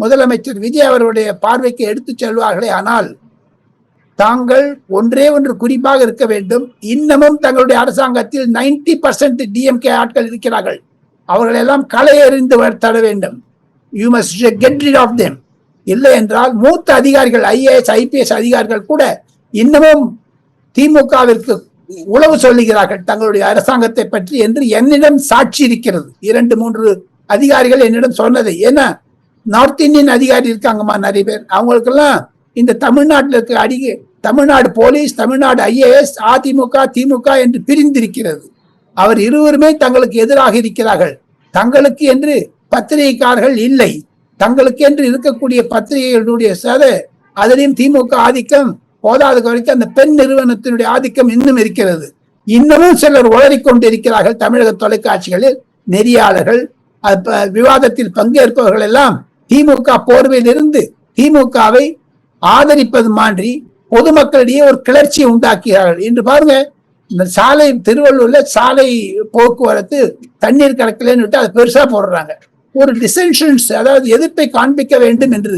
முதலமைச்சர் விஜய் அவருடைய பார்வைக்கு எடுத்துச் செல்வார்களே ஆனால் தாங்கள் ஒன்றே ஒன்று குறிப்பாக இருக்க வேண்டும். இன்னமும் தங்களுடைய அரசாங்கத்தில் 90% டிஎம்கே ஆட்கள் இருக்கிறார்கள். அவர்கள் எல்லாம் களை எறிந்து தர வேண்டும். You must get rid of them. இல்லை என்றால் மூத்த அதிகாரிகள், ஐஏஎஸ் ஐபிஎஸ் அதிகாரிகள் கூட இன்னமும் திமுகவிற்கு உளவு சொல்லுகிறார்கள் தங்களுடைய அரசாங்கத்தை பற்றி என்று என்னிடம் சாட்சி இருக்கிறது. 2-3 அதிகாரிகள் என்னிடம் சொன்னதை. ஏன்னா நார்த் இந்தியன் அதிகாரி இருக்காங்கம்மா நிறைய பேர். அவங்களுக்கெல்லாம் இந்த தமிழ்நாட்டில் இருக்க தமிழ்நாடு போலீஸ், தமிழ்நாடு ஐஏஎஸ், அதிமுக திமுக என்று பிரிந்திருக்கிறது. அவர் இருவருமே தங்களுக்கு எதிராக இருக்கிறார்கள். தங்களுக்கு என்று பத்திரிகைக்காரர்கள் இல்லை. தங்களுக்கு என்று இருக்கக்கூடிய பத்திரிகைகளுடைய அதிலையும் திமுக ஆதிக்கம் போதாத வரைக்கும் அந்த பெண் நிறுவனத்தினுடைய ஆதிக்கம் இன்னும் இருக்கிறது. இன்னமும் சிலர் உளறிக்கொண்டு இருக்கிறார்கள். தமிழக தொலைக்காட்சிகளில் நெறியாளர்கள், விவாதத்தில் பங்கேற்பவர்கள் எல்லாம் திமுக போர்வையில் இருந்து திமுகவை ஆதரிப்பது மாதிரி பொதுமக்களிடையே ஒரு கிளர்ச்சியை உண்டாக்குகிறார்கள். இன்று பாருங்க, இந்த சாலை திருவள்ளூர்ல சாலை போக்குவரத்து தண்ணீர் கலக்கலன்னு விட்டு அதை பெருசா போடுறாங்க. ஒரு டிசென்ஷன்ஸ், அதாவது எதிர்ப்பை காண்பிக்க வேண்டும் என்று